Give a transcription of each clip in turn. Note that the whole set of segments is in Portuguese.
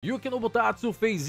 Yuki Nobutatsu fez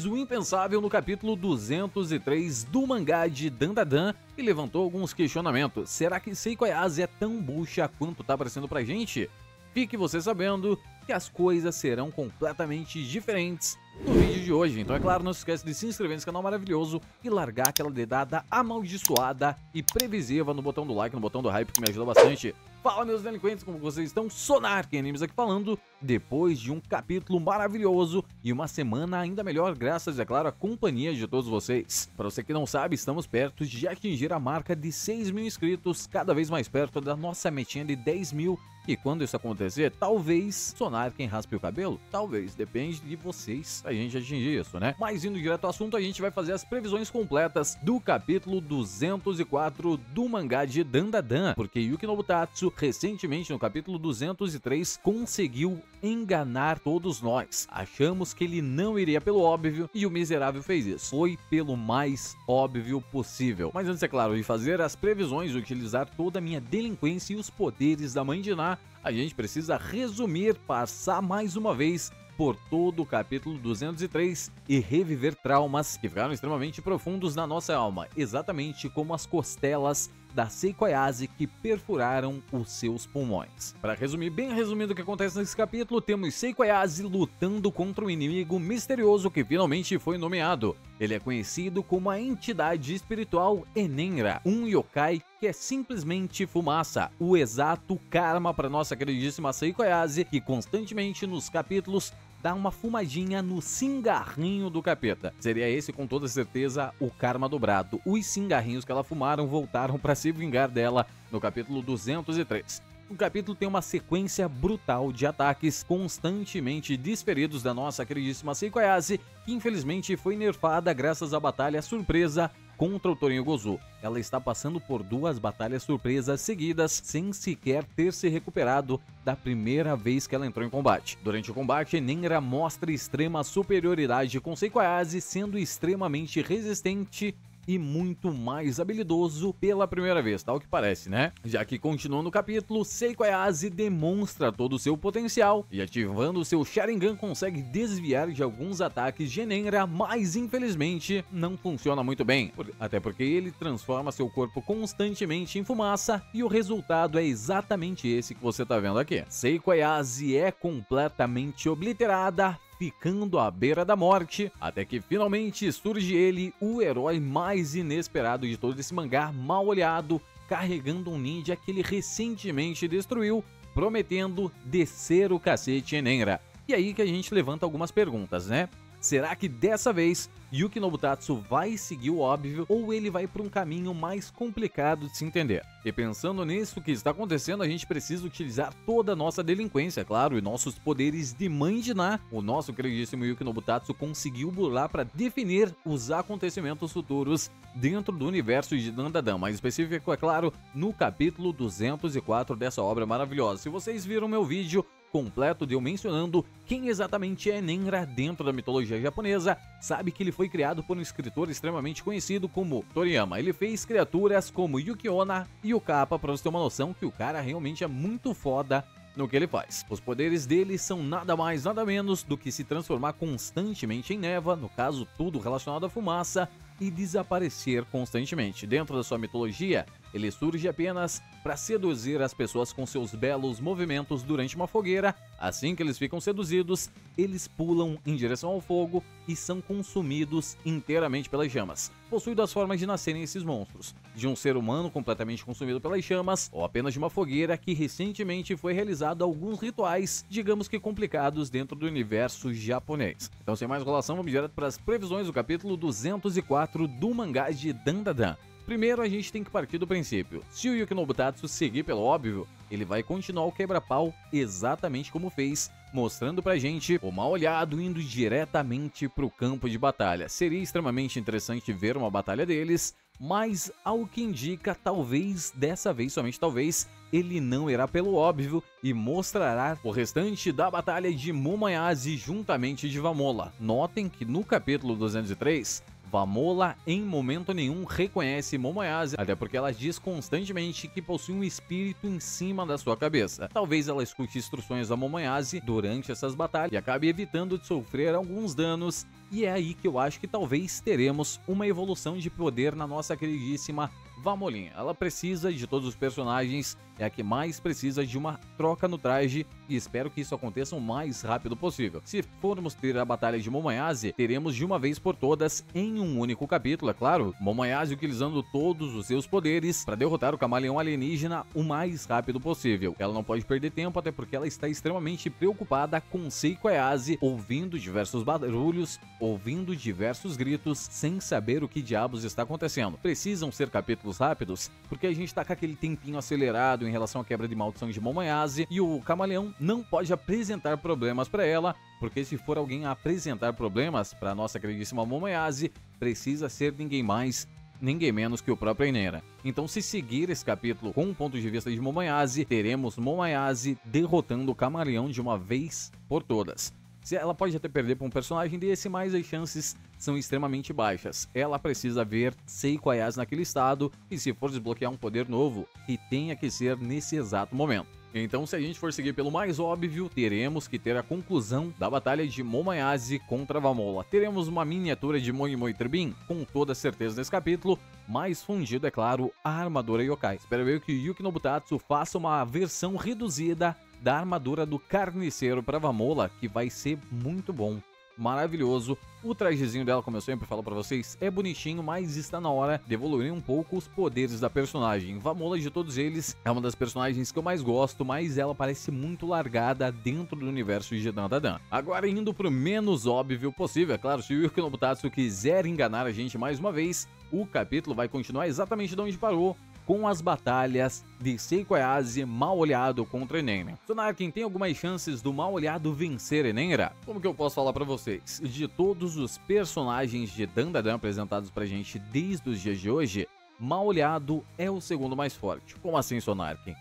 o impensável no capítulo 203 do mangá de Dandadan e levantou alguns questionamentos. Será que Seiko Ayase é tão bucha quanto tá parecendo pra gente? Fique você sabendo que as coisas serão completamente diferentes no vídeo de hoje. Então é claro, não se esquece de se inscrever nesse canal maravilhoso e largar aquela dedada amaldiçoada e previsiva no botão do like, no botão do hype, que me ajuda bastante. Fala, meus delinquentes, como vocês estão? Sonark Animes aqui falando, depois de um capítulo maravilhoso e uma semana ainda melhor, graças, é claro, à companhia de todos vocês. Para você que não sabe, estamos perto de atingir a marca de 6 mil inscritos, cada vez mais perto da nossa metinha de 10 mil. E quando isso acontecer, talvez Sonar quem raspe o cabelo? Talvez, depende de vocês a gente atingir isso, né? Mas indo direto ao assunto, a gente vai fazer as previsões completas do capítulo 204 do mangá de Dandadan, porque Yuki Nobutatsu, recentemente no capítulo 203, conseguiu enganar todos nós. Achamos que ele não iria pelo óbvio e o miserável fez isso. Foi pelo mais óbvio possível. Mas antes, é claro, de fazer as previsões e utilizar toda a minha delinquência e os poderes da Mãe de Ná, a gente precisa resumir, passar mais uma vez por todo o capítulo 203 e reviver traumas que ficaram extremamente profundos na nossa alma, exatamente como as costelas da Seiko Ayase que perfuraram os seus pulmões. Para resumir, bem resumindo o que acontece nesse capítulo, temos Seiko Ayase lutando contra um inimigo misterioso que finalmente foi nomeado. Ele é conhecido como a entidade espiritual Enenra, um yokai que é simplesmente fumaça, o exato karma para nossa queridíssima Seiko Ayase, que constantemente nos capítulos dá uma fumadinha no cigarrinho do capeta. Seria esse, com toda certeza, o karma dobrado. Os cigarrinhos que ela fumaram voltaram para se vingar dela no capítulo 203. O capítulo tem uma sequência brutal de ataques constantemente desferidos da nossa queridíssima Seiko Ayase, que infelizmente foi nerfada graças à batalha surpresa contra o Torinho Gozu. Ela está passando por 2 batalhas surpresas seguidas sem sequer ter se recuperado da primeira vez que ela entrou em combate. Durante o combate, Enenra mostra extrema superioridade com Seiko Ayase, sendo extremamente resistente e muito mais habilidoso pela primeira vez, tal que parece, né? Já que, continuando o capítulo, Seiko Ayase demonstra todo o seu potencial e, ativando seu Sharingan, consegue desviar de alguns ataques de Enenra, mas infelizmente não funciona muito bem, até porque ele transforma seu corpo constantemente em fumaça e o resultado é exatamente esse que você tá vendo aqui. Seiko Ayase é completamente obliterada, ficando à beira da morte, até que finalmente surge ele, o herói mais inesperado de todo esse mangá, mal olhado, carregando um ninja que ele recentemente destruiu, prometendo descer o cacete em Enenra. E aí que a gente levanta algumas perguntas, né? Será que dessa vez Yuki Nobutatsu vai seguir o óbvio ou ele vai para um caminho mais complicado de se entender? E pensando nisso que está acontecendo, a gente precisa utilizar toda a nossa delinquência, claro, e nossos poderes de Mãe de Ná. O nosso queridíssimo Yuki Nobutatsu conseguiu burlar para definir os acontecimentos futuros dentro do universo de Dandadan, mais específico, é claro, no capítulo 204 dessa obra maravilhosa. Se vocês viram meu vídeo completo de eu mencionando quem exatamente é Enenra dentro da mitologia japonesa, sabe que ele foi criado por um escritor extremamente conhecido como Toriyama. Ele fez criaturas como Yuki-onna e o Kappa, pra você ter uma noção que o cara realmente é muito foda no que ele faz. Os poderes dele são nada mais, nada menos do que se transformar constantemente em névoa, no caso tudo relacionado à fumaça, e desaparecer constantemente. Dentro da sua mitologia, ele surge apenas para seduzir as pessoas com seus belos movimentos durante uma fogueira. Assim que eles ficam seduzidos, eles pulam em direção ao fogo e são consumidos inteiramente pelas chamas. Possui 2 formas de nascerem esses monstros: de um ser humano completamente consumido pelas chamas, ou apenas de uma fogueira que recentemente foi realizado alguns rituais, digamos que complicados, dentro do universo japonês. Então, sem mais enrolação, vamos direto para as previsões do capítulo 204 do mangá de Dandadan. Primeiro, a gente tem que partir do princípio: se o Yuki Nobutatsu seguir pelo óbvio, ele vai continuar o quebra-pau exatamente como fez, mostrando pra gente o mal olhado indo diretamente pro campo de batalha. Seria extremamente interessante ver uma batalha deles, mas ao que indica, talvez, dessa vez, somente talvez, ele não irá pelo óbvio e mostrará o restante da batalha de Momoyase juntamente de Vamola. Notem que no capítulo 203, Vamola em momento nenhum reconhece Momoyase, até porque ela diz constantemente que possui um espírito em cima da sua cabeça. Talvez ela escute instruções da Momoyase durante essas batalhas e acabe evitando de sofrer alguns danos, e é aí que eu acho que talvez teremos uma evolução de poder na nossa queridíssima Vamolinha. Ela precisa de todos os personagens, é a que mais precisa de uma troca no traje, e espero que isso aconteça o mais rápido possível. Se formos ter a batalha de Momoyase, teremos de uma vez por todas em um único capítulo, é claro, Momoyase utilizando todos os seus poderes para derrotar o camaleão alienígena o mais rápido possível. Ela não pode perder tempo, até porque ela está extremamente preocupada com Seiko Ayase, ouvindo diversos barulhos, ouvindo diversos gritos, sem saber o que diabos está acontecendo. Precisam ser capítulos rápidos, porque a gente tá com aquele tempinho acelerado em relação à quebra de maldição de Momoyase, e o camaleão não pode apresentar problemas para ela, porque se for alguém a apresentar problemas para nossa queridíssima Momoyase, precisa ser ninguém mais, ninguém menos que o próprio Enera. Então, se seguir esse capítulo com o ponto de vista de Momoyase, teremos Momoyase derrotando o camaleão de uma vez por todas. Ela pode até perder para um personagem desse, mas as chances são extremamente baixas. Ela precisa ver Seiko Ayase naquele estado, e se for desbloquear um poder novo, que tenha que ser nesse exato momento. Então, se a gente for seguir pelo mais óbvio, teremos que ter a conclusão da batalha de Momoyase contra Vamola. Teremos uma miniatura de Moi Moi Turbin, com toda certeza nesse capítulo, mais fundido, é claro, a armadura Yokai. Espero ver que Yuki Nobutatsu faça uma versão reduzida da armadura do carniceiro para Vamola, que vai ser muito bom, maravilhoso. O trajezinho dela, como eu sempre falo para vocês, é bonitinho, mas está na hora de evoluir um pouco os poderes da personagem. Vamola, de todos eles, é uma das personagens que eu mais gosto, mas ela parece muito largada dentro do universo de Dandadan. Agora, indo pro menos óbvio possível, é claro, se o Yuki Nobutatsu quiser enganar a gente mais uma vez, o capítulo vai continuar exatamente de onde parou, com as batalhas de Seiko Ayase mal olhado contra Enenra. Sonarkin, tem algumas chances do mal olhado vencer Enenra? Como que eu posso falar pra vocês? De todos os personagens de Dandadan apresentados pra gente desde os dias de hoje, mal olhado é o segundo mais forte. Como assim, Sonarkin?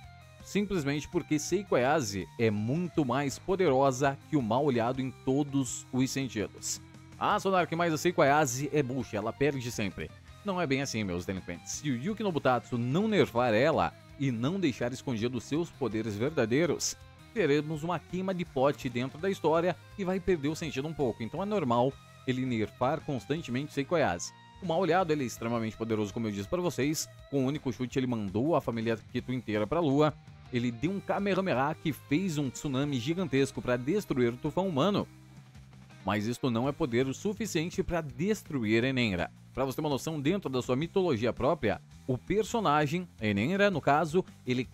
Simplesmente porque Seiko Ayase é muito mais poderosa que o mal olhado em todos os sentidos. Ah, Sonarkin, mas a Seiko Ayase é bucha, ela perde sempre. Não é bem assim, meus delinquentes. Se o Yuki Nobutatsu não nerfar ela e não deixar escondido seus poderes verdadeiros, teremos uma queima de pote dentro da história e vai perder o sentido um pouco. Então é normal ele nerfar constantemente Seiko Ayase. O mal olhado, ele é extremamente poderoso, como eu disse para vocês. Com um único chute ele mandou a família Kito inteira para a lua. Ele deu um Kamehameha que fez um tsunami gigantesco para destruir o tufão humano. Mas isto não é poder o suficiente para destruir Enenra. Para você ter uma noção, dentro da sua mitologia própria, o personagem, Enenra no caso, ele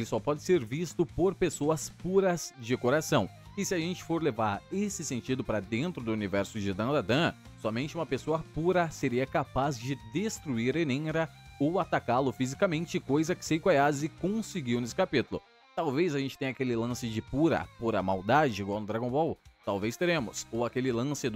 só pode ser visto por pessoas puras de coração. E se a gente for levar esse sentido para dentro do universo de Dandadan, somente uma pessoa pura seria capaz de destruir Enenra ou atacá-lo fisicamente, coisa que Seiko Ayase conseguiu nesse capítulo. Talvez a gente tenha aquele lance de pura maldade, igual no Dragon Ball. Talvez teremos. Ou aquele lance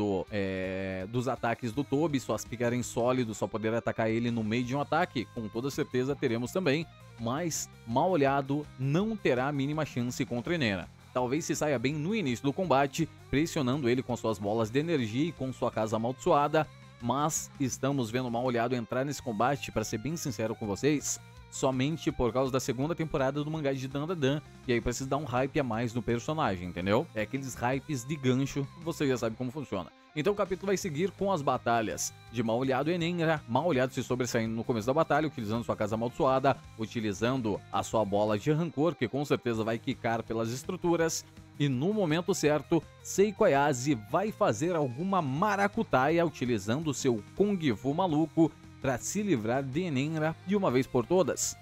dos ataques do Tobi, só ficarem sólidos, só poder atacar ele no meio de um ataque. Com toda certeza teremos também. Mas, mal olhado, não terá a mínima chance contra Enera. Talvez se saia bem no início do combate, pressionando ele com suas bolas de energia e com sua casa amaldiçoada. Mas estamos vendo o mal olhado entrar nesse combate, para ser bem sincero com vocês, somente por causa da segunda temporada do mangá de Dandadan, e aí precisa dar um hype a mais no personagem, entendeu? É aqueles hypes de gancho, você já sabe como funciona. Então o capítulo vai seguir com as batalhas de Mal Olhado e Enenra. Mal Olhado se sobressaindo no começo da batalha, utilizando sua casa amaldiçoada, utilizando a sua bola de rancor, que com certeza vai quicar pelas estruturas. E no momento certo, Seiko Ayase vai fazer alguma maracutaia utilizando seu Kung Fu maluco para se livrar de Enenra de uma vez por todas?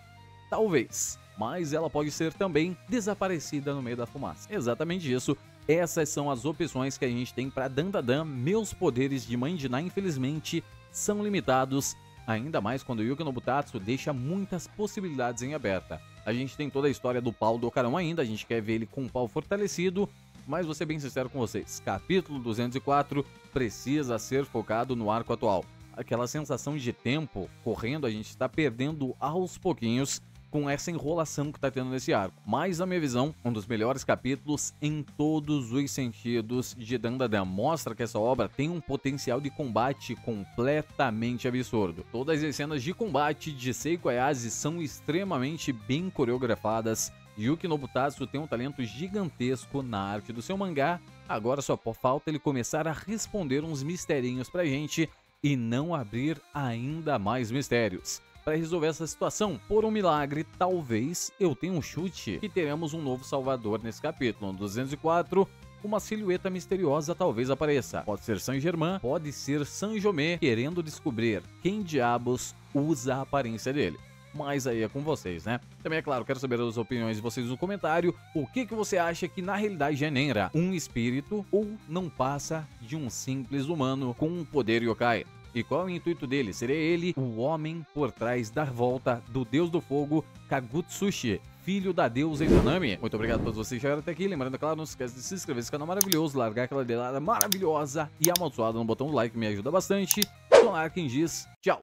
Talvez, mas ela pode ser também desaparecida no meio da fumaça. Exatamente isso, essas são as opções que a gente tem para Dandadan. Meus poderes de Mãe Diná, infelizmente, são limitados, ainda mais quando o Yuki Nobutatsu deixa muitas possibilidades em aberta. A gente tem toda a história do pau do Ocarão ainda, a gente quer ver ele com o pau fortalecido, mas vou ser bem sincero com vocês, capítulo 204 precisa ser focado no arco atual. Aquela sensação de tempo correndo, a gente está perdendo aos pouquinhos, com essa enrolação que tá tendo nesse arco. Mas, na minha visão, um dos melhores capítulos em todos os sentidos de Dandadan. Mostra que essa obra tem um potencial de combate completamente absurdo. Todas as cenas de combate de Seiko Ayase são extremamente bem coreografadas. Yuki Nobutatsu tem um talento gigantesco na arte do seu mangá. Agora só falta ele começar a responder uns misterinhos pra gente e não abrir ainda mais mistérios. Para resolver essa situação, por um milagre, talvez eu tenha um chute que teremos um novo salvador nesse capítulo. No 204, uma silhueta misteriosa talvez apareça. Pode ser Saint-Germain, pode ser Saint-Jomé, querendo descobrir quem diabos usa a aparência dele. Mas aí é com vocês, né? Também, é claro, quero saber as opiniões de vocês no comentário. O que você acha que na realidade é Nenra? Um espírito ou não passa de um simples humano com um poder yokai? E qual é o intuito dele? Seria ele o homem por trás da volta do deus do fogo, Kagutsushi, filho da deusa Izanami? Muito obrigado a todos vocês que chegaram até aqui. Lembrando, claro, não se esqueça de se inscrever nesse canal maravilhoso, largar aquela dedada maravilhosa e amaldiçoada no botão do like, me ajuda bastante. Sonar quem diz tchau.